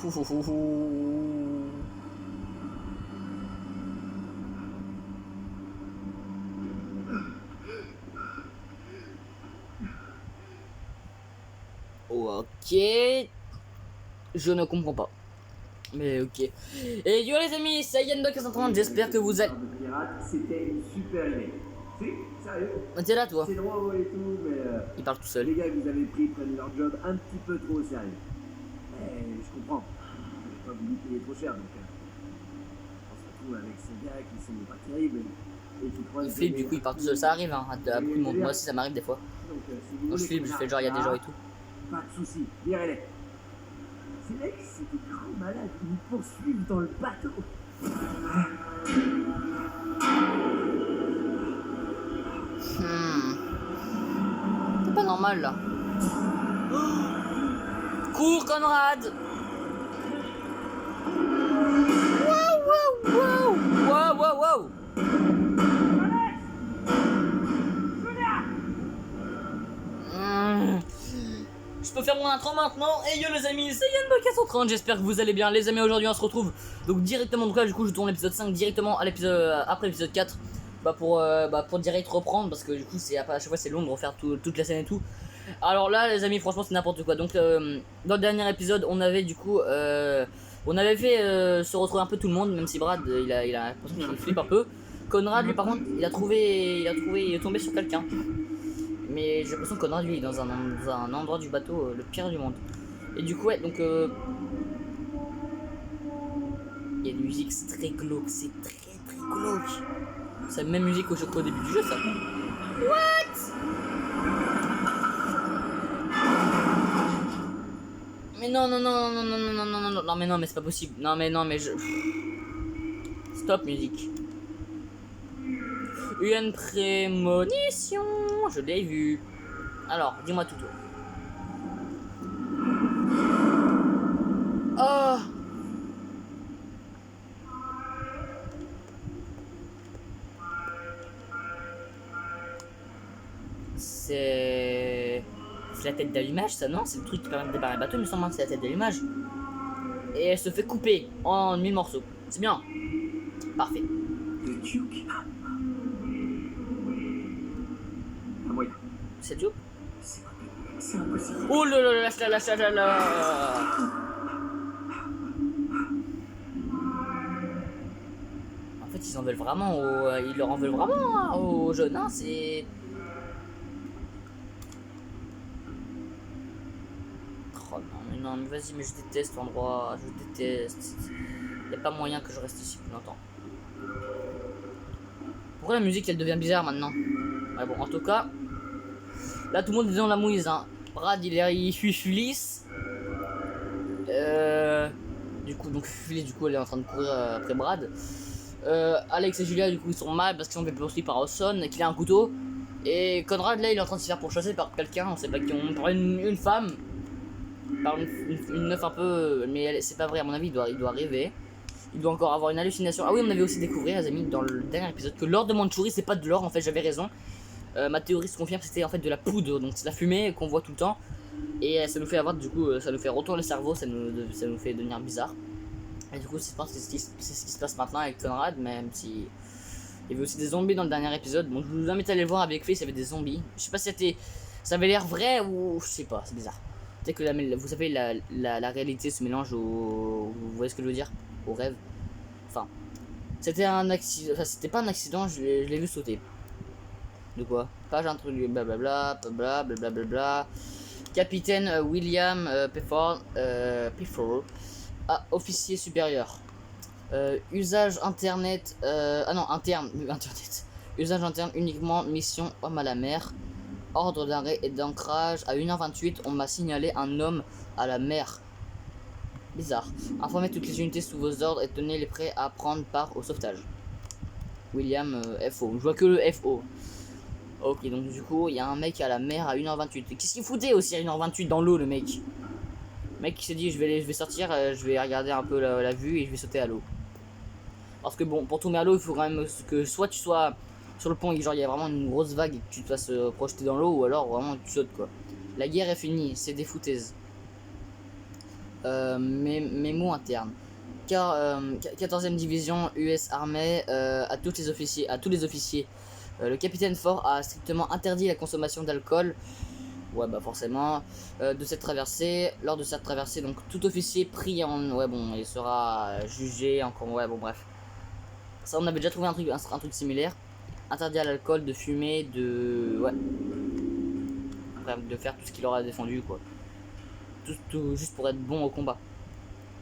Ok. Je ne comprends pas. Mais ok. Et yo les amis, c'est Yann de 430, j'espère que vous allez... C'était une super idée. Si, sérieux. T'es là toi? C'est drôle et tout, mais Il parle tout seul. les gars que vous avez pris prennent leur job un petit peu trop au sérieux. Mais je comprends. Je vais pas vous payer trop cher, donc on se retrouve avec ces gars qui sont pas terribles et qui croient. Il flippe, du coup il part tout seul, ça arrive hein, à beaucoup de monde, moi aussi ça m'arrive des fois. Donc, si vous Quand je voulez flippe, je fais genre il y a des gens et tout. pas de soucis, virez-les. Ces mecs, c'est des grands malades, ils nous poursuivent dans le bateau. C'est pas normal là. Cours Conrad. Wow. Je peux faire mon intro maintenant. Et yo les amis, c'est Yann de 430, j'espère que vous allez bien. Les amis, aujourd'hui on se retrouve donc directement, donc là du coup je tourne l'épisode 5 directement à l'épisode après l'épisode 4 pour direct reprendre, parce que du coup c'est à chaque fois c'est long de refaire toute la scène et tout. Alors là les amis, franchement c'est n'importe quoi. Donc dans le dernier épisode on avait du coup on avait fait se retrouver un peu tout le monde, même si Brad il a l'impression qu'il flippe un peu. Conrad lui par contre il est tombé sur quelqu'un. Mais j'ai l'impression que Conrad lui est dans un endroit du bateau le pire du monde. Et du coup ouais donc il y a une musique, c'est très glauque, c'est très glauque. C'est la même musique qu'au début du jeu ça. What? Mais non mais non mais c'est pas possible. Non mais je... Stop musique. Une prémonition, je l'ai vu. Alors, dis-moi tout. Oh. C'est la tête d'allumage, ça non? C'est le truc qui permet de débarrer le bateau, il me semble que c'est la tête d'allumage. Et elle se fait couper en 1000 morceaux. C'est bien. Parfait. Le Duke. Un moyen. C'est Duke? C'est impossible. Oh là là, lâche là. En fait, ils en veulent vraiment ils leur en veulent vraiment hein, aux jeunes, hein, c'est... Oh non mais vas-y, mais je déteste l'endroit, je déteste. Y a pas moyen que je reste ici plus longtemps. Pourquoi la musique elle devient bizarre maintenant? Ouais bon, en tout cas, là tout le monde est dans la mouise, hein. Brad il fuit lisse. Du coup elle est en train de courir après Brad. Alex et Julia du coup ils sont mal parce qu'ils sont fait poursuivre par Orson qu'il a un couteau. Et Conrad là il est en train de se faire pourchasser par quelqu'un, on sait pas qui, par une femme, par une meuf un peu, mais c'est pas vrai à mon avis, il doit rêver. Il doit encore avoir une hallucination. Ah oui, on avait aussi découvert les amis dans le dernier épisode que l'or de Mandchourie c'est pas de l'or, en fait j'avais raison. Ma théorie se confirme, c'était en fait de la poudre, donc c'est la fumée qu'on voit tout le temps. Et ça nous fait avoir du coup, ça nous fait retourner le cerveau, ça nous fait devenir bizarre. Et du coup, je pense que c'est ce qui se passe maintenant avec Conrad, même si il y avait aussi des zombies dans le dernier épisode. Donc je vous invite à aller le voir avec lui, il y avait des zombies. Je sais pas si ça avait l'air vrai ou je sais pas, c'est bizarre. Peut-être que vous savez la réalité se mélange au, vous voyez ce que je veux dire, au rêve. Enfin, c'était un accident, enfin c'était pas un accident, je l'ai vu sauter. De quoi? Page introduit, blablabla, blablabla. Capitaine William Pefford, officier supérieur. Usage internet, interne, internet. Usage interne uniquement, mission homme à la mer. Ordre d'arrêt et d'ancrage à 1h28, on m'a signalé un homme à la mer. Bizarre. Informez toutes les unités sous vos ordres et tenez les prêts à prendre part au sauvetage. William FO. Je vois que le FO. Ok, donc du coup, il y a un mec à la mer à 1h28. Qu'est-ce qu'il foutait aussi à 1h28 dans l'eau, le mec? Le mec qui s'est dit, je vais sortir, je vais regarder un peu la vue et je vais sauter à l'eau. Parce que bon, pour tomber à l'eau, il faut quand même que soit tu sois sur le pont et genre il y a vraiment une grosse vague et que tu te fasses projeter dans l'eau, ou alors vraiment tu sautes quoi. La guerre est finie, c'est des foutaises. Mémo interne. Car 14e division US Armée à tous les officiers. Le capitaine Ford a strictement interdit la consommation d'alcool. Ouais bah forcément de cette traversée. Lors de cette traversée, donc tout officier pris en ouais bon il sera jugé encore ouais bon bref. Ça on avait déjà trouvé un truc similaire. Interdit à l'alcool, de fumer, de ouais. Bref, de faire tout ce qu'il aura défendu quoi. Tout juste pour être bon au combat.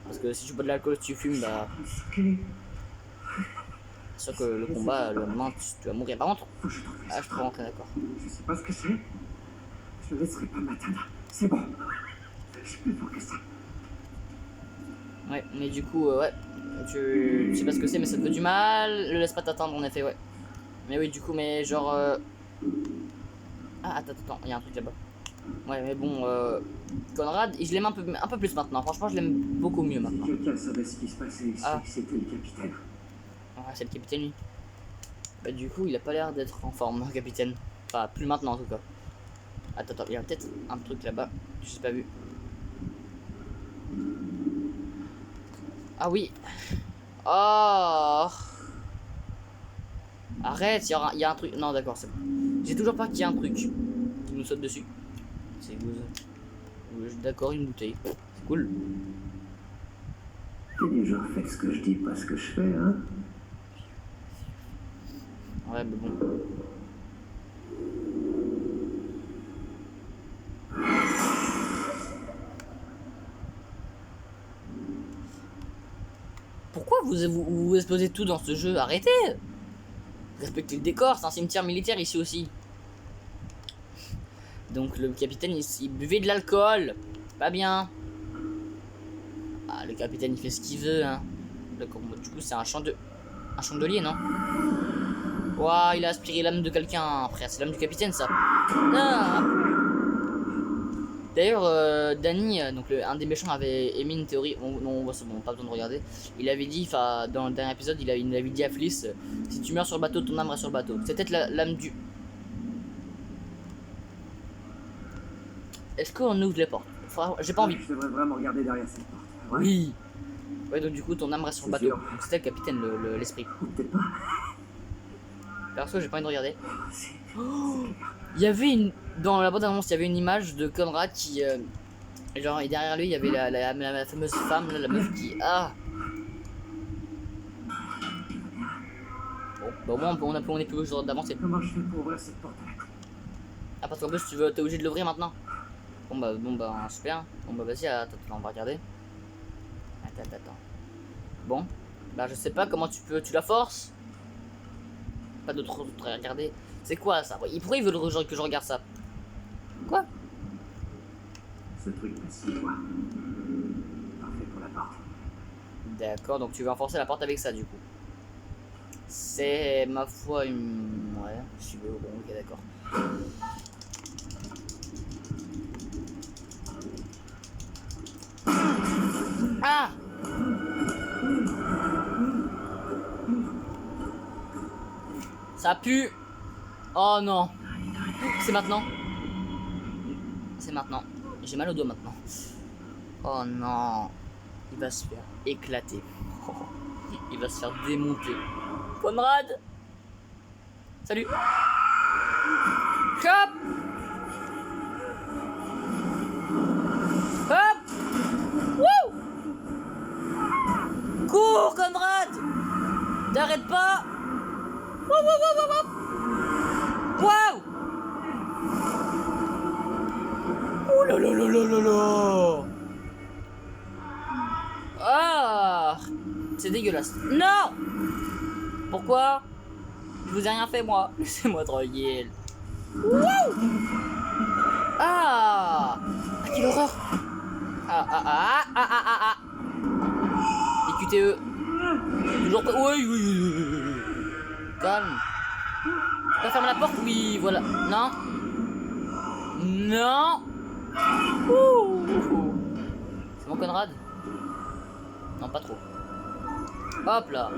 Parce que si tu bois de l'alcool, si tu fumes, bah. C'est sûr que le combat, le lendemain, tu vas mourir. Par contre, ah, je peux rentrer d'accord. Je sais pas ce que c'est. Je ne laisserai pas m'atteindre. C'est bon. Je suis plus fort que ça. Ouais, mais du coup, ouais. Tu sais pas ce que c'est, mais ça te fait du mal. Le laisse pas t'atteindre, en effet, ouais. Mais oui, du coup, mais genre. Ah, attends, il y a un truc là-bas. Ouais, mais bon, Conrad, je l'aime un peu plus maintenant. Franchement, je l'aime beaucoup mieux maintenant. Si quelqu'un savait ce qui se passait ici, c'était le capitaine. Ah, c'est le capitaine, lui. Bah, du coup, il a pas l'air d'être en forme, le capitaine. Enfin, plus maintenant, en tout cas. Attends, il y a peut-être un truc là-bas. Je sais pas vu. Ah oui. Oh. Arrête, il y a un truc. Non, d'accord, c'est bon. J'ai toujours peur qu'il y ait un truc qui nous saute dessus. C'est good. D'accord, une bouteille. C'est cool. J'ai déjà fait ce que je dis, pas ce que je fais, hein. Ouais, mais bon. Pourquoi vous explosez tout dans ce jeu? Arrêtez! Respectez le décor, c'est un cimetière militaire ici aussi. Donc le capitaine il buvait de l'alcool. Pas bien. Ah, le capitaine il fait ce qu'il veut, hein. D'accord, du coup c'est un chandelier, non? Ouah, il a aspiré l'âme de quelqu'un, frère. C'est l'âme du capitaine, ça. Ah. D'ailleurs, Danny, donc un des méchants, avait émis une théorie. Non, c'est bon, pas besoin de regarder. Il avait dit, enfin, dans le dernier épisode, il avait dit à Fliss, si tu meurs sur le bateau, ton âme reste sur le bateau. C'est peut-être l'âme du. Est-ce qu'on ouvre les portes? J'ai pas envie. Je devrais vraiment regarder derrière cette porte. Ouais. Oui. Ouais, donc du coup, ton âme reste sur le bateau. Sûr. Donc c'était le capitaine, l'esprit. Peut-être pas. Perso, j'ai pas envie de regarder. Oh, il y avait une. Dans la bande annonce, il y avait une image de Conrad qui. Genre, et derrière lui, il y avait la fameuse femme, là, la meuf qui. Ah! Bon, bah au moins, on est plus obligé d'avancer. Comment je fais pour ouvrir cette porte à la con? Ah, parce qu'en plus, t'es obligé de l'ouvrir maintenant. Bon, bah, super. Bon, bah, vas-y, attends, on va regarder. Attends. Bon, bah, je sais pas comment tu la forces. Pas d'autre à regarder. C'est quoi ça? Pourquoi il veut que je regarde ça? Quoi? Ce truc ici, quoi. Parfait pour la porte. D'accord, donc tu veux renforcer la porte avec ça du coup. C'est ma foi une. Ouais, je suis bon, ok, d'accord. Ah! Ça pue! Oh non! C'est maintenant! C'est maintenant. J'ai mal au doigt maintenant. Oh non! Il va se faire éclater. Il va se faire démonter. Conrad! Salut! Hop! Hop! Wouh! Cours, Conrad! T'arrêtes pas! Waouh! Oh là là là là là là! Ah! C'est dégueulasse. Non! Pourquoi? Je vous ai rien fait, moi. Laissez-moi tranquille. Wouh! Ah! Quelle horreur! Ah! Les QTE. Toujours pas. Oui. Calme. Tu peux fermer la porte? Oui, voilà. Non. Ouh. C'est bon, Conrad? Non, pas trop. Hop là.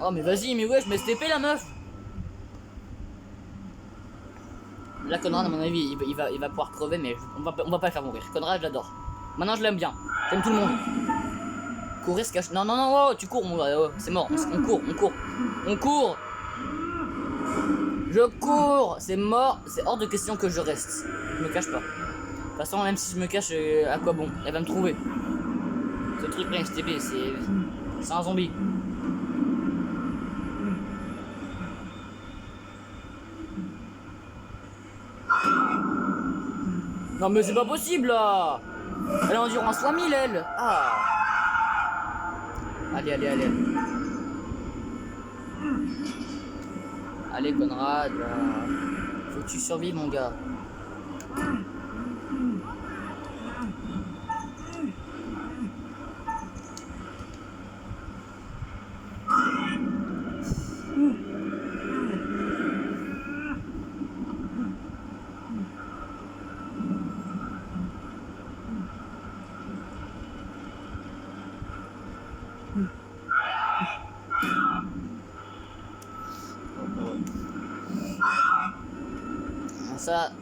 Oh, mais vas-y, mais ouais, je mets STP la meuf. Là, Conrad, à mon avis, il va pouvoir crever, mais on va pas le faire mourir. Conrad, je l'adore. Maintenant, je l'aime bien. J'aime tout le monde. Courir, se cache. Non, non, non, oh, tu cours, mon gars. Oh, c'est mort. On court, on court. On court. Je cours. C'est mort. C'est hors de question que je reste. Je me cache pas. De toute façon, même si je me cache, à quoi bon? Elle va me trouver. Ce truc, rien, STP, c'est un zombie. Non mais c'est pas possible là. Elle a endurance 3000 elle. Ah. Allez, allez, allez. Allez Conrad. Faut que tu survives mon gars.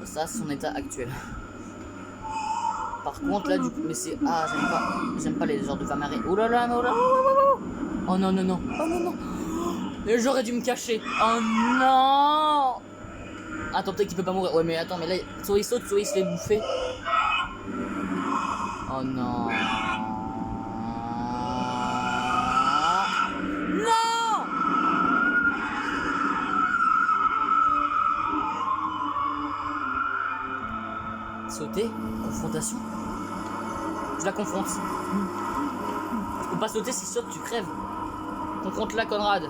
Ça c'est son état actuel. Par contre là du coup mais c'est ah j'aime pas les genres de femmes arrêtées. Oh là là, oh là, oh non non non, oh non non. J'aurais dû me cacher. Oh non. Attends peut-être qu'il peut pas mourir. Ouais mais attends mais là soit il saute soit il se fait bouffer. Oh non. Non. Sauter? Confrontation? Je la confronte. Tu peux pas sauter, si saute, tu crèves. Confronte-la, Conrad.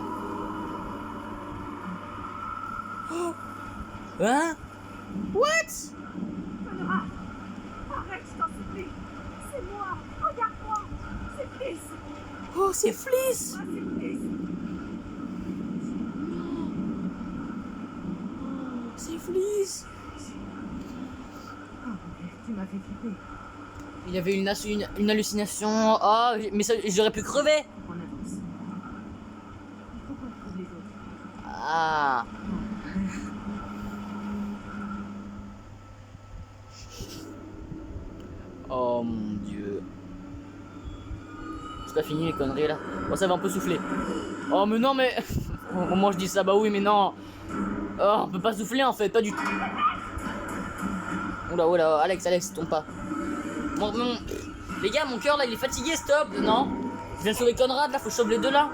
Oh. Hein? What? Conrad, arrête, je t'en supplie. C'est moi, regarde-moi. C'est Fliss. Oh, c'est Fliss. Ah, c'est Fliss. C'est Fliss. Tu m'as fait flipper. Il avait une hallucination. Oh, mais ça, j'aurais pu crever. On avance. Il faut qu'on trouve les autres. Ah. Oh mon dieu. C'est pas fini les conneries là. Bon ça va un peu souffler. Oh mais non mais. Au moment je dis ça, bah oui mais non. Oh on peut pas souffler en fait, pas du tout. Oula oula, Alex, tombe pas. Les gars, mon cœur là il est fatigué, stop, non? Je viens de sauver Conrad là, faut que je sauve les deux là.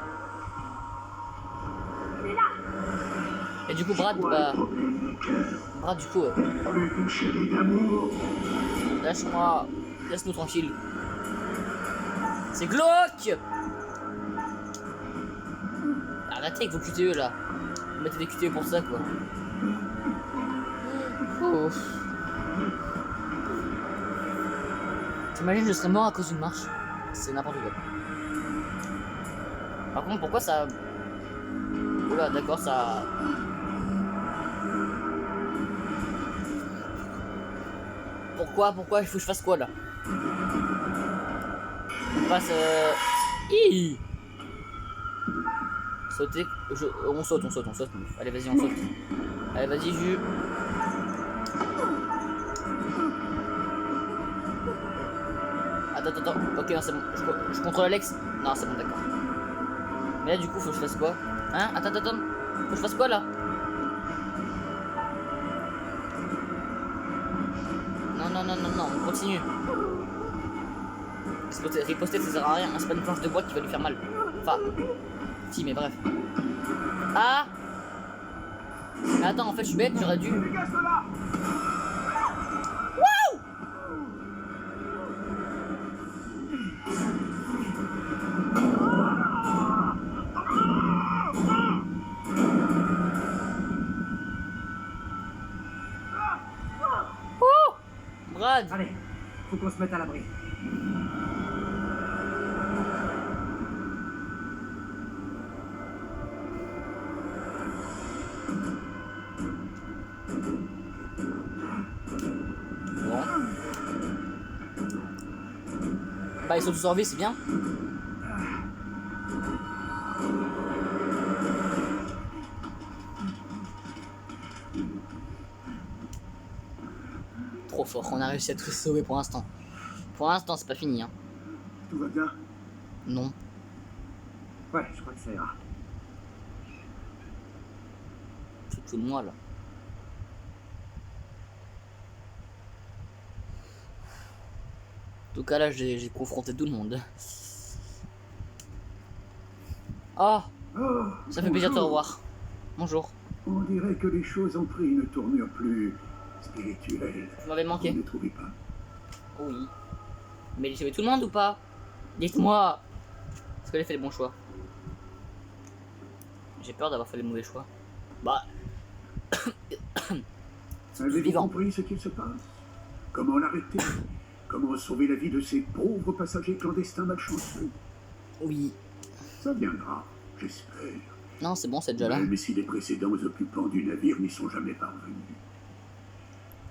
Il est là. Et du coup Brad, bah. Brad du coup. Lâche-moi. Laisse-nous tranquille. C'est glauque. Arrêtez avec vos QTE là. Vous mettez des QTE pour ça quoi. Oh. T'imagines je serais mort à cause d'une marche. C'est n'importe quoi. Par contre pourquoi ça... Oula d'accord ça... Pourquoi il faut que je fasse quoi là? On passe Hi. Sauter, on saute. Allez vas-y on saute. Allez vas-y Jus. Attends. Ok non c'est bon. Je contrôle Alex. Non c'est bon d'accord. Mais là du coup faut que je fasse quoi? Hein? Attends. Faut que je fasse quoi là? Non, on continue. Riposter ça sert à rien, c'est pas une planche de bois qui va lui faire mal. Enfin, si mais bref. Ah. Mais attends en fait je suis bête, j'aurais dû... Wouh. Brad. Allez, faut qu'on se mette à l'abri. Bon. Bah ils sont tous en vie, c'est bien. trop fort, on a réussi à tout sauver pour l'instant. Pour l'instant, c'est pas fini, hein. Tout va bien? Non. Ouais, je crois que ça ira. Tout de moi, là. En tout cas, là, j'ai confronté tout le monde. Ah, Oh, ça fait plaisir de te bonjour. revoir. Bonjour. On dirait que les choses ont pris une tournure plus spirituelle. Vous m'avez manqué. Vous ne trouvez pas? Oui. Mais j'ai sauvé tout le monde ou pas? Dites-moi. Est-ce que j'ai fait les bons choix? J'ai peur d'avoir fait les mauvais choix. Bah, Avez-vous vivant. compris ce qu'il se passe? Comment l'arrêter? Comment sauver la vie de ces pauvres passagers clandestins malchanceux? oui. Ça viendra, j'espère. Non, c'est bon, c'est déjà là. Même si les précédents occupants du navire n'y sont jamais parvenus.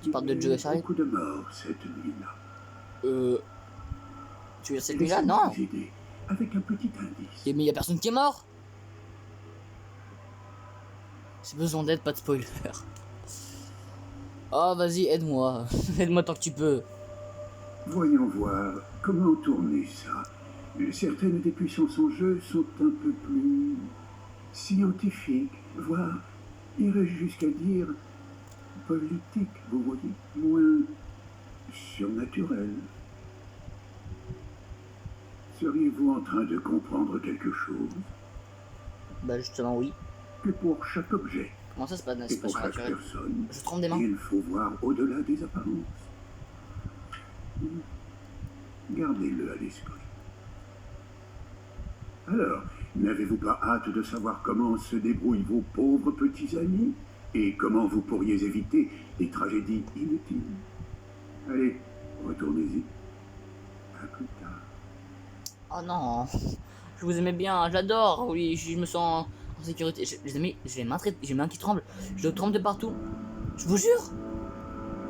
Tu parles de Il y a Joe eu Charlie? beaucoup de morts cette nuit-là. Tu veux dire cette nuit-là? Non. Laissez-moi vous aider avec un petit indice. Mais y a personne qui est mort. J'ai besoin d'aide, pas de spoiler. Oh, vas-y, aide-moi. Aide-moi tant que tu peux. Voyons voir comment tourner ça. Certaines des puissances en jeu sont un peu plus scientifiques, voire, irais-je jusqu'à dire, politiques, vous voyez, moins surnaturelles. Seriez-vous en train de comprendre quelque chose? Bah, justement, oui. Que pour chaque objet Comment ça, c'est pas et pour chaque surnaturel? personne, Je trempe des mains. il faut voir au-delà des apparences. Gardez-le à l'esprit. Alors, n'avez-vous pas hâte de savoir comment se débrouillent vos pauvres petits amis et comment vous pourriez éviter des tragédies inutiles? Allez, retournez-y. À plus tard. Oh non. Je vous aimais bien, j'adore. Oui, je me sens en sécurité. Les amis, j'ai les mains qui tremblent. Je tremble de partout. Je vous jure.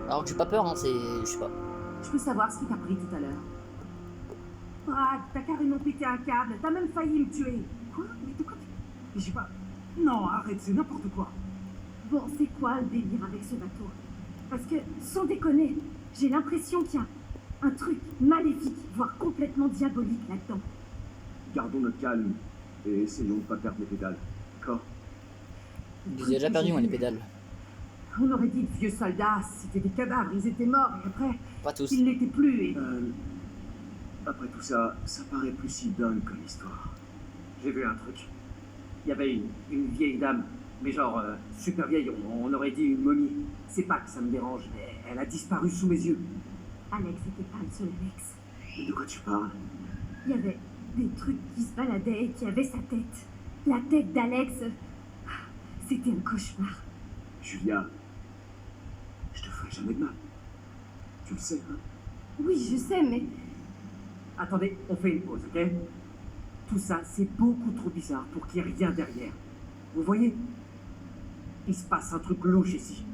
Alors que j'ai pas peur, hein, c'est. Je sais pas. Je peux savoir ce qui t'a pris tout à l'heure. Brad, t'as carrément pété un câble, t'as même failli me tuer. Quoi? Mais de quoi tu... J'ai pas... Non, arrête, c'est n'importe quoi. Bon, c'est quoi le délire avec ce bateau? Parce que, sans déconner, j'ai l'impression qu'il y a un truc maléfique, voire complètement diabolique là-dedans. Gardons le calme et essayons de pas perdre les pédales. D'accord? J'ai déjà perdu, moi, les pédales. On aurait dit de vieux soldats, c'était des cadavres, ils étaient morts, et après, Pas tous. ils n'étaient plus, et... Après tout ça, ça paraît plus si dingue comme histoire. J'ai vu un truc. Il y avait une vieille dame, mais genre super vieille, on aurait dit une momie. C'est pas que ça me dérange, mais elle a disparu sous mes yeux. Alex n'était pas le seul Alex. Mais de quoi tu parles? Il y avait des trucs qui se baladaient et qui avaient sa tête. La tête d'Alex. C'était un cauchemar. Julia, je te ferai jamais de mal. Tu le sais, hein? Oui, je sais, mais... Attendez, on fait une pause, ok? Tout ça, c'est beaucoup trop bizarre pour qu'il n'y ait rien derrière. Vous voyez? Il se passe un truc louche ici.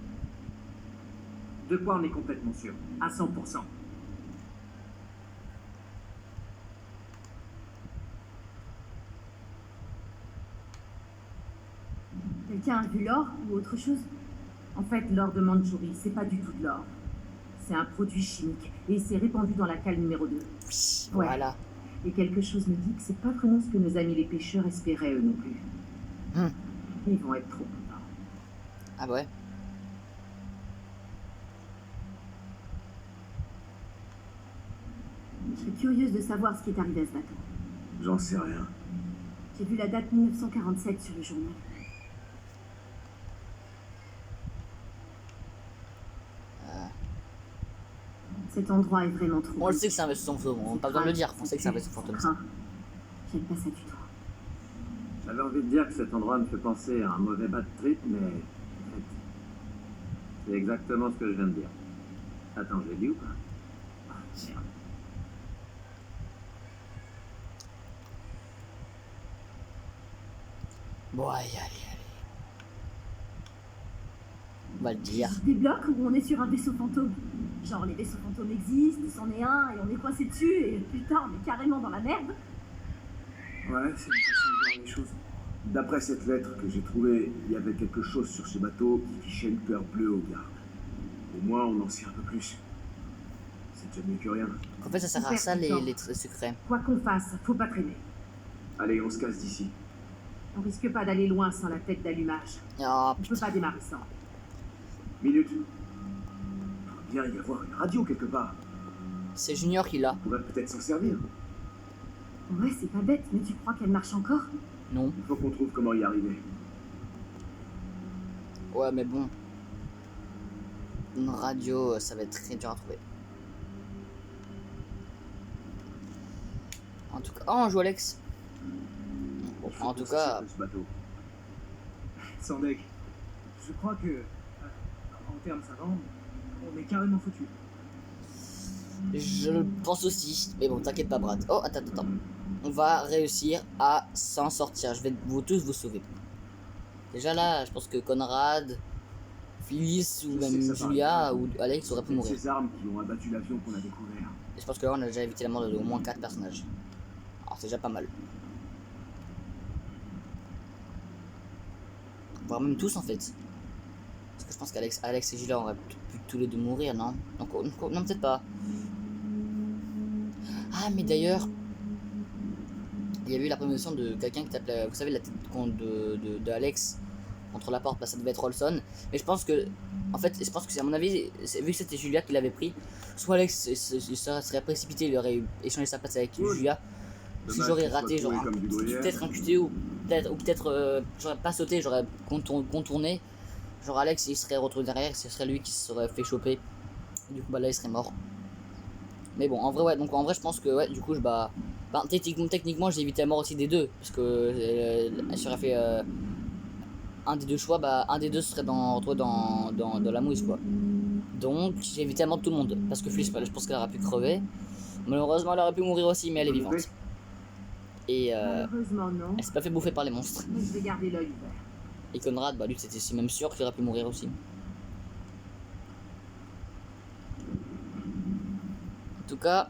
De quoi on est complètement sûr, à 100%. Quelqu'un a vu l'or ou autre chose? En fait, l'or de Mandchourie, c'est pas du tout de l'or. C'est un produit chimique et c'est répandu dans la cale numéro 2. Oui, voilà. Et quelque chose me dit que c'est pas vraiment ce que nos amis les pêcheurs espéraient eux non plus. Ils vont être trop contents. Ah ouais. Je suis curieuse de savoir ce qui est arrivé à ce bateau. J'en sais rien. J'ai vu la date 1947 sur le journal. Cet endroit est vraiment trop... On le sait que c'est un vaisseau fantôme, on n'a pas besoin de le dire, on sait que c'est un vaisseau fantôme. Ça. J'aime pas ça du tout. J'avais envie de dire que cet endroit me fait penser à un mauvais bad trip, mais... en fait, c'est exactement ce que je viens de dire. Attends, je l'ai dit ou pas? Ah, merde. Bon, allez. On va le dire. Des blocs où on est sur un vaisseau fantôme. Genre les vaisseaux fantômes existent, c'en est un et on est coincé dessus et putain on est carrément dans la merde. Ouais, c'est une façon de voir les choses. D'après cette lettre que j'ai trouvée, il y avait quelque chose sur ce bateau qui fichait une couleur bleue aux gardes. Au moins, on en sait un peu plus. C'est déjà mieux que rien. En fait, ça sert à ça les secrets. Quoi qu'on fasse, faut pas traîner. Allez, on se casse d'ici. On risque pas d'aller loin sans la tête d'allumage. Ah, On peut pas démarrer sans. Minute. Il doit bien y avoir une radio quelque part. c'est Junior qui l'a. On pourrait peut-être s'en servir. Ouais, c'est pas bête, mais tu crois qu'elle marche encore? Non. Il faut qu'on trouve comment y arriver. Ouais, mais bon. Une radio, ça va être très dur à trouver. En tout cas... Oh, on joue Alex. Bon, en tout cas... Ce bateau. Sandek, je crois que, en termes savants, on est carrément foutu. Je le pense aussi. Mais bon, t'inquiète pas, Brad. Oh, attends. On va réussir à s'en sortir. Je vais tous vous sauver. Déjà là, je pense que Conrad, Phyllis ou Je sais même que ça Julia paraît ou Alex auraient pu mourir. Ces armes qui ont abattu l'avion qu'on a découvert. Et je pense que là, on a déjà évité la mort de au moins 4 personnages. Alors, c'est déjà pas mal. Voire même tous en fait. Parce que je pense qu'Alex et Julia auraient pu tous les deux mourir, non? Donc, non, peut-être pas. Ah, mais d'ailleurs, il y a eu la promotion de quelqu'un qui tape, vous savez, la tête de Alex contre la porte, bah, ça devait être Olson. Mais je pense que, en fait, je pense que c'est à mon avis, vu que c'était Julia qui l'avait pris, soit Alex serait précipité, il aurait échangé sa place avec Julia. Si Dommage j'aurais qu'il soit raté, genre, trouvé comme du gruyère. peut-être un QTE ou peut-être, j'aurais pas sauté, j'aurais contourné. Genre Alex il serait retrouvé derrière, ce serait lui qui se serait fait choper. Du coup bah là il serait mort. Mais bon en vrai ouais, donc en vrai je pense que ouais du coup techniquement j'ai évité la mort aussi des deux. Parce que si j'aurais fait un des deux choix, bah un des deux serait retrouvé dans la mouise quoi. Donc j'ai évité la mort de tout le monde. Parce que Fliss je pense qu'elle aurait pu crever. Malheureusement elle aurait pu mourir aussi mais elle est vivante. Et Malheureusement, non. elle s'est pas fait bouffer par les monstres. Mais je vais garder l'œil ouvert. Et Conrad, bah lui c'est même sûr qu'il aurait pu mourir aussi. En tout cas,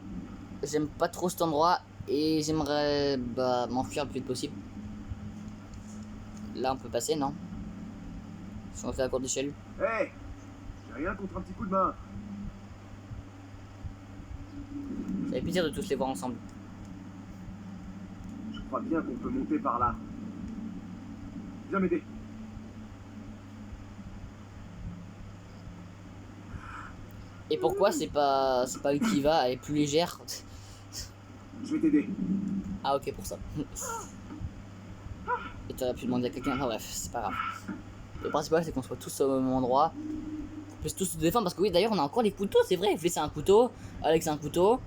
j'aime pas trop cet endroit et j'aimerais m'enfuir le plus vite possible. Là on peut passer, non? Si on fait la cour d'échelle. Hé, j'ai rien contre un petit coup de main. Ça fait plaisir de tous les voir ensemble. Je crois bien qu'on peut monter par là. Viens m'aider. Et pourquoi c'est pas lui qui va, elle est plus légère? Je vais t'aider. Ah ok pour ça. Et t'aurais pu demander à quelqu'un, enfin bref, c'est pas grave. Le principal c'est qu'on soit tous au même endroit. On puisse tous se défendre parce que oui d'ailleurs on a encore les couteaux, c'est vrai. Fliss a un couteau, Alex a un couteau.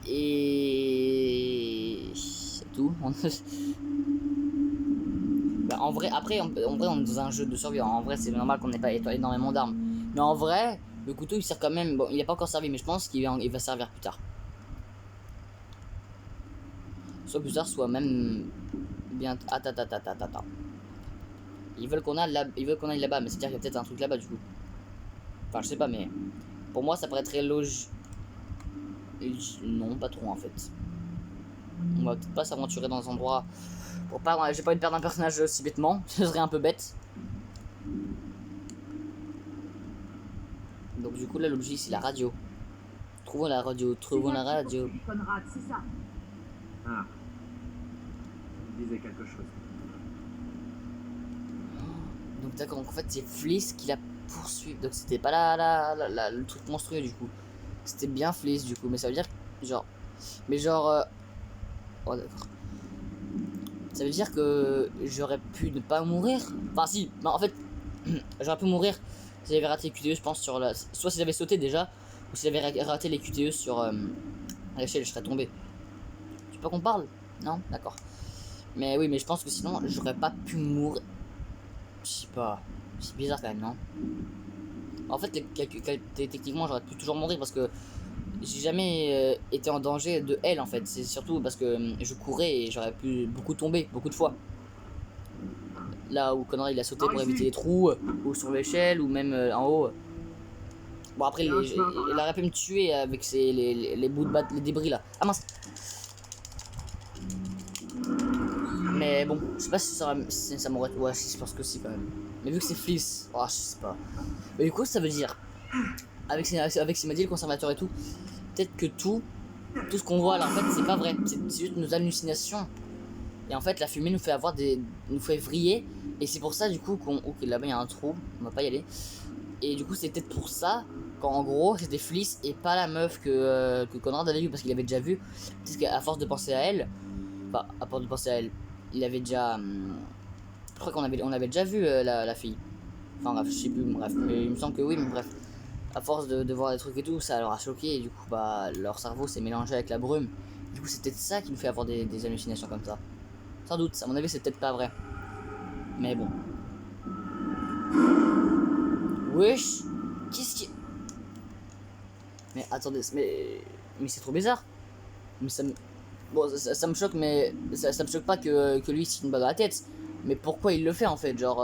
Et c'est tout. Bah, en vrai, après, en vrai on est dans un jeu de survie. En vrai c'est normal qu'on n'ait pas énormément d'armes. Mais en vrai, le couteau il sert quand même. Bon, il n'est pas encore servi, mais je pense qu'il va servir plus tard. Soit plus tard, soit même bien. Attends. Ils veulent qu'on aille là-bas, mais c'est-à-dire qu'il y a peut-être un truc là-bas du coup. Enfin, je sais pas, mais pour moi ça paraîtrait logique. Non, pas trop en fait. On va peut-être pas s'aventurer dans un endroit. Pour pas, j'ai pas envie de perdre un personnage aussi bêtement, ce serait un peu bête. Donc du coup là l'objet c'est la radio. Trouvons la radio. Conrad, c'est ça. Ah. Il disait quelque chose. Donc d'accord, en fait c'est Fliss qui la poursuit. Donc c'était pas le truc monstrueux du coup. C'était bien Fliss du coup, mais ça veut dire genre. Mais genre. Oh d'accord. Ça veut dire que j'aurais pu ne pas mourir. Enfin si, en fait j'aurais pu mourir si j'avais raté les QTE je pense sur la. Soit si j'avais sauté déjà, ou si j'avais raté les QTE sur l'échelle, je serais tombé. Tu veux pas qu'on parle? Non? D'accord. Mais oui, mais je pense que sinon j'aurais pas pu mourir. Je sais pas. C'est bizarre quand même, non? En fait, techniquement j'aurais pu toujours mourir parce que j'ai jamais été en danger de elle en fait. C'est surtout parce que je courais et j'aurais pu beaucoup tomber, beaucoup de fois. Là où Conrad il a sauté pour éviter les trous, ou sur l'échelle, ou même en haut. Bon après, il aurait pu me tuer avec les bouts de les débris là. Ah mince! Mais bon, je sais pas si ça m'aurait... Ouais, je pense que si quand même. Mais vu que c'est Fliss, oh, je sais pas. Mais du coup, ça veut dire... avec ce qu'il m'a dit, le conservateur et tout, peut-être que tout ce qu'on voit là, en fait, c'est pas vrai. C'est juste nos hallucinations. Et en fait, la fumée nous fait nous fait vriller. Et c'est pour ça, du coup, ok, là-bas, il y a un trou. On va pas y aller. Et du coup, c'est peut-être pour ça qu'en gros, c'était Fliss et pas la meuf que Conrad avait vu, parce qu'il avait déjà vu. Parce qu'à force de penser à elle, enfin, à force de penser à elle, il avait déjà. Je crois qu'on avait déjà vu la fille. Enfin, bref, je sais plus, bref. Mais il me semble que oui, mais bref. À force de voir des trucs et tout, ça leur a choqué. Et du coup, bah, leur cerveau s'est mélangé avec la brume. Du coup, c'est peut-être ça qui nous fait avoir des hallucinations comme ça. Sans doute, à mon avis, c'est peut-être pas vrai. Mais bon. Wesh, qu'est-ce qui... Mais attendez, mais c'est trop bizarre. Mais ça me... Bon, ça me choque, mais ça me choque pas que lui s'il une balle dans la tête. Mais pourquoi il le fait en fait, genre...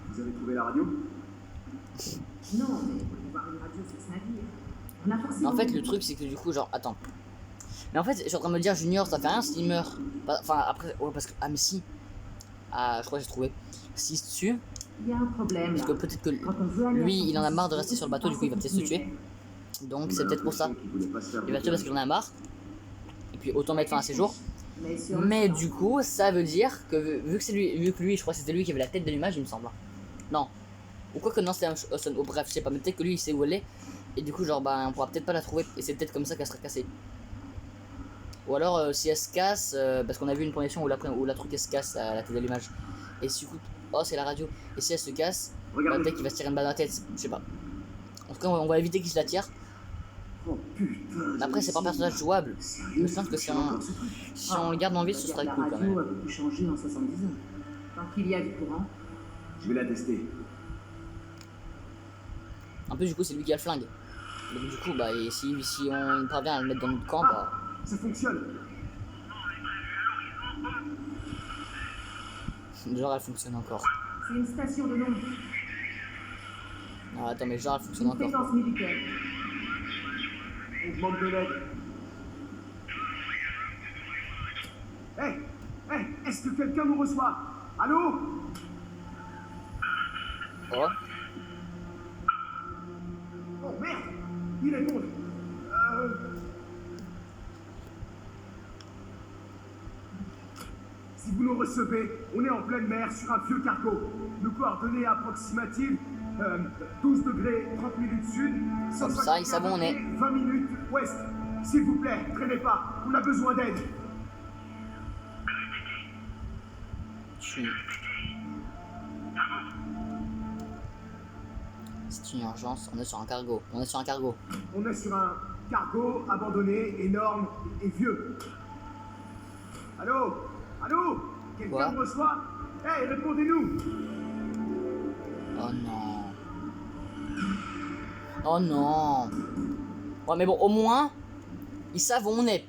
Vous avez trouvé la radio? Non, mais voir une radio, c'est sa vie. On a forcément... En fait, le truc, c'est que du coup, genre, attends. Mais en fait, je suis en train de me dire, Junior, ça fait rien s'il meurt. Enfin, après, ouais, parce que... Ah, mais si. Ah, je crois que j'ai trouvé. S'il se tue... Il y a un problème. Parce que peut-être que lui, il en a marre de rester sur le bateau, du coup, il va peut-être se tuer. Donc, c'est peut-être pour ça. Il va se tuer parce qu'il en a marre. Et puis, autant mettre fin à ses jours. Mais du coup, ça veut dire que vu que lui, je crois que c'était lui qui avait la tête de l'image, il me semble. Non. Ou quoi que non, c'était Austin. Oh, bref, je sais pas, mais peut-être que lui, il sait où elle est. Et du coup, genre, bah, on pourra peut-être pas la trouver. Et c'est peut-être comme ça qu'elle sera cassée. Ou alors, si elle se casse, parce qu'on a vu une projection où la truc elle se casse, la tête de l'image. Et si coup, oh, c'est la radio. Et si elle se casse, bah, peut-être qu'il va se tirer une balle dans la tête. Je sais pas. En tout cas, on va éviter qu'il se la tire. Oh putain. Après, c'est pas un personnage jouable. Je pense que si on le garde en vie, ce sera cool quand même. La radio a beaucoup changé en 70 ans. Tant qu'il y a du courant. Je vais la tester. En plus, du coup, c'est lui qui a le flingue. Donc, du coup, bah, et si on parvient à le mettre dans notre camp, bah. Ça fonctionne. Genre, elle fonctionne encore. C'est une station de nombre. Ah, attends, mais genre, elle fonctionne Une encore. fréquence militaire. On demande de l'aide. Est-ce que quelqu'un nous reçoit? Allô? Oh. Oh merde! Il répond. Si vous nous recevez, on est en pleine mer sur un vieux cargo. Nos coordonnées approximatives 12 degrés 30 minutes sud, Comme ça, ils savent où on est. 20 minutes ouest. S'il vous plaît, traînez pas, on a besoin d'aide. C'est une urgence, on est sur un cargo. On est sur un cargo. On est sur un cargo abandonné, énorme et vieux. Allô? Allô? Quelqu'un Quoi? me reçoit? Hey, répondez-nous! Oh non. Oh non. Ouais, mais bon, au moins, ils savent où on est.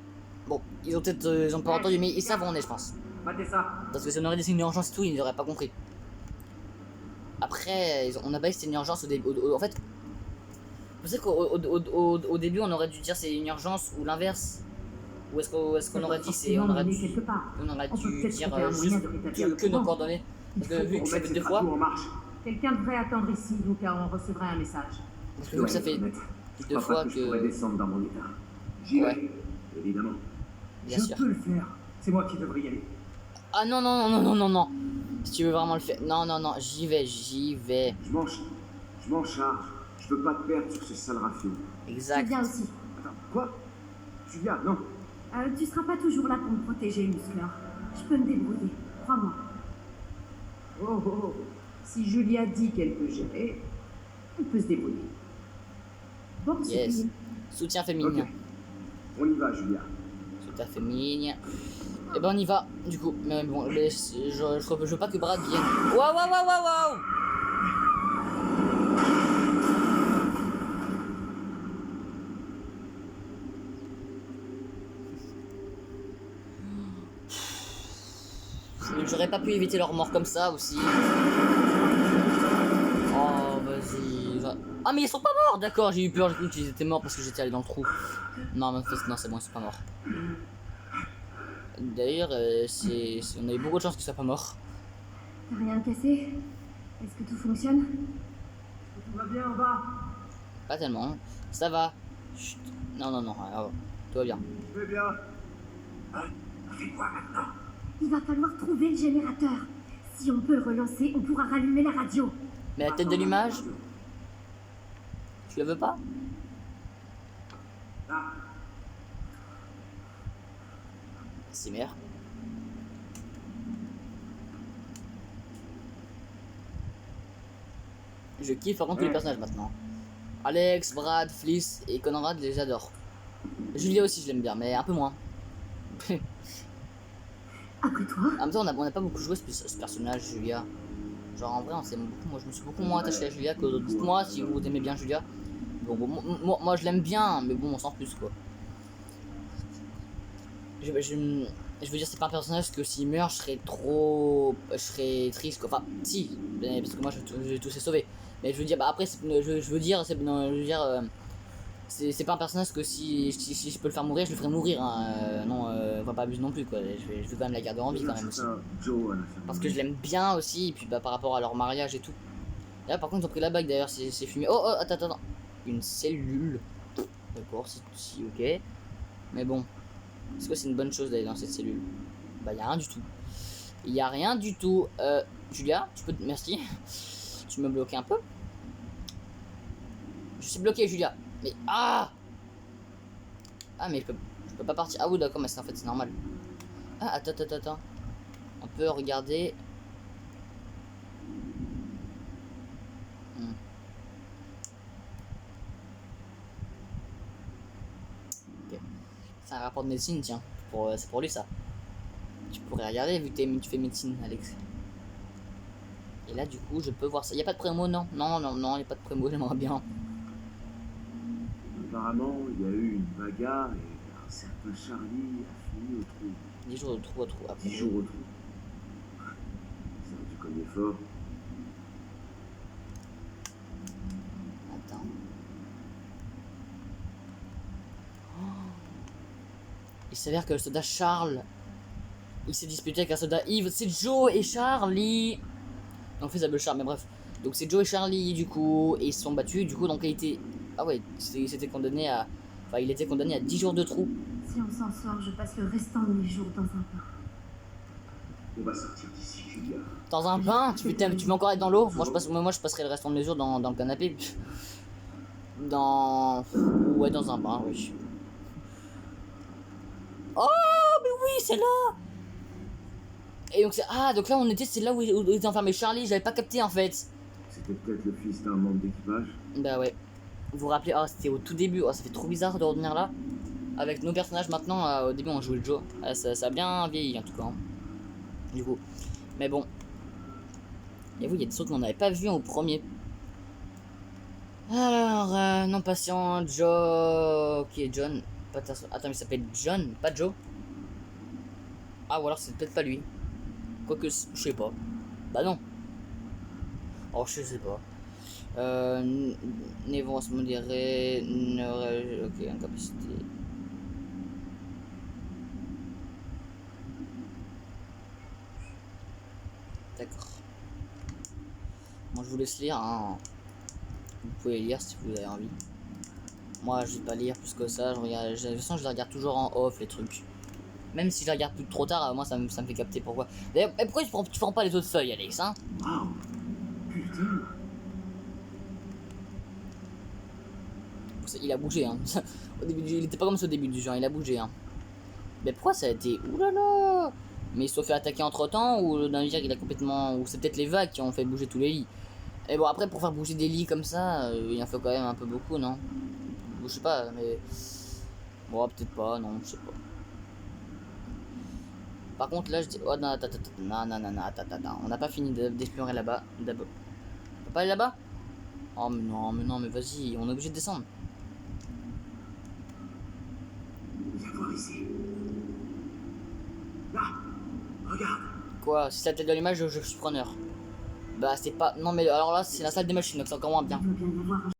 Bon, ils ont peut-être ils ont pas entendu, mais ils savent où on est, je pense. Matez ça. Parce que si on aurait dit c'est une urgence et tout, ils n'auraient pas compris. Après, on n'a pas dit que c'était une urgence au début. En fait, vous savez qu'au début, on aurait dû dire c'est une urgence ou l'inverse. Ou est-ce qu'on aurait dit c'est. On aurait dû dire juste que nos coordonnées. Parce que vu que ça fait deux fois. Quelqu'un devrait attendre ici, donc on recevrait un message. Parce que vu que ça fait deux fois je pourrais que. descendre dans mon état. J'y Ouais. vais, évidemment. Bien Je sûr. peux le faire. C'est moi qui devrais y aller. Ah non, non, non, non, non, non. Si tu veux vraiment le faire. Non, non, non, j'y vais. Je m'en charge. Je veux pas te perdre sur ce sale rafio. Je Exact. viens aussi. Attends, quoi? Julia, non. Tu seras pas toujours là pour me protéger, Musclor. Je peux me débrouiller, crois-moi. Oh, oh, oh. Si Julia dit qu'elle peut gérer, on peut se débrouiller. Bon, c'est Yes. fini. Soutien féminin. Ok. On y va, Julia. Soutien féminin. Et ben on y va, du coup. Mais bon, je veux pas que Brad vienne. Waouh, waouh, waouh, waouh, waouh. J'aurais pas pu éviter leur mort comme ça aussi. Oh, vas-y. Ah, mais ils sont pas morts! D'accord, j'ai eu peur, j'ai cru qu'ils étaient morts parce que j'étais allé dans le trou. Non, mais en fait, non, c'est bon, ils sont pas morts. D'ailleurs, on a eu beaucoup de chance qu'ils soient pas morts. T'as rien cassé? Est-ce que tout fonctionne? Tout va bien en bas. Pas tellement. Ça va. Chut. Non, non, non. Alors, tout va bien. Je vais bien. Fais-moi maintenant. Il va falloir trouver le générateur. Si on peut le relancer, on pourra rallumer la radio. Mais la tête de l'image, tu la veux pas? C'est merde. Je kiffe par contre tous les personnages maintenant. Alex, Brad, Fliss et Conrad, je les adore. Julia aussi, je l'aime bien, mais un peu moins. Après toi, En même temps, on a pas beaucoup joué ce personnage, Julia. Genre en vrai, on s'aime beaucoup. Moi, je me suis beaucoup moins attaché à Julia que aux autres. Dites-moi si vous aimez bien Julia. Moi, je l'aime bien, mais bon, on s'en plus quoi. Je veux dire, c'est pas un personnage que s'il meurt, je serais triste quoi. Enfin, si, parce que moi, je vais tous les sauver. Mais je veux dire, bah après, je veux dire, c'est pas un personnage que si je peux le faire mourir, je le ferai mourir. Hein. Non, on va pas abuser non plus quoi. Je vais quand même la garder en vie quand même aussi. Parce que je l'aime bien aussi, et puis bah, par rapport à leur mariage et tout. Et là, par contre, ils ont pris la bague d'ailleurs, c'est fumé. Oh, attends. Une cellule. D'accord, si, ok. Mais bon, est-ce que c'est une bonne chose d'aller dans cette cellule? Bah, y a rien du tout. Y a rien du tout. Julia, tu peux. Merci. Tu me bloques un peu. Je suis bloqué, Julia. Mais. Ah! Ah, mais je peux pas partir. Ah, oui, d'accord, mais en fait, c'est normal. Ah, attends. On peut regarder. Ok. C'est un rapport de médecine, tiens. C'est pour lui, ça. Tu pourrais regarder vu que tu fais médecine, Alex. Et là, du coup, je peux voir ça. Y a pas de prémo, non? Non, y a pas de prémo, j'aimerais bien. Apparemment, il y a eu une bagarre et un certain Charlie a fini au trou. 10 jours de trou à trou. Après. 10 jours au trou. Ça, tu connais fort. Attends. Oh. Il s'avère que le soldat Charles, il s'est disputé avec un soldat Yves. C'est Joe et Charlie. En fait, ça s'appelle Charles, mais bref. Donc c'est Joe et Charlie, du coup, et ils se sont battus. Du coup, donc il était... Ah ouais, c'était condamné à... Enfin, il était condamné à 10 jours de trou. si on s'en sort, je passe le restant de mes jours dans un bain. On va sortir d'ici, Julia. Dans un bain? Tu veux encore être dans l'eau? Moi, je passerai le restant de mes jours dans le canapé. Ouais, dans un bain, oui. Oh, mais oui, c'est là! Et donc, donc là, c'est là où ils ont enfermé Charlie, j'avais pas capté en fait. C'était peut-être le fils d'un membre d'équipage. Bah ouais. Vous vous rappelez, c'était au tout début, ça fait trop bizarre de revenir là. Avec nos personnages maintenant, au début on jouait le Joe. Ça a bien vieilli en tout cas. Hein. Du coup. Mais bon. Et vous, il y a des trucs qu'on n'avait pas vu au premier. Alors, non patient, Joe. Ok, John. Attends, il s'appelle John, pas Joe. Ah, ou alors c'est peut-être pas lui. Quoique, je sais pas. Bah non. Oh, je sais pas. Névrose modérée. Ok, incapacité. D'accord. Moi, je vous laisse lire. Hein. Vous pouvez lire si vous avez envie. Moi, je vais pas lire plus que ça. De toute façon, je les regarde toujours en off, les trucs. Même si je les regarde plus trop tard, moi, ça me fait capter pourquoi. D'ailleurs, pourquoi tu prends pas les autres feuilles, Alex, hein? Waouh! Putain! Il a bougé, hein. Au début il était pas comme ça au début du jeu, il a bougé, hein. Mais pourquoi ça a été... Oulala! Mais il se fait attaquer entre temps, ou le navire il a complètement... Ou c'est peut-être les vagues qui ont fait bouger tous les lits. Et bon, après, pour faire bouger des lits comme ça, il en faut quand même un peu beaucoup, non? Je sais pas, mais... Bon, peut-être pas, non, je sais pas. Par contre, là, je dis... Oh, non, attends, on n'a pas fini d'explorer là-bas. D'abord. On peut pas aller là-bas? Oh, mais non, mais vas-y, on est obligé de descendre. Viens voir ici. Là! Regarde! Quoi? Si ça tête de l'image, je suis preneur. Bah, c'est pas... Non, mais alors là, c'est la salle des machines, donc c'est encore moins bien. Il doit bien y avoir un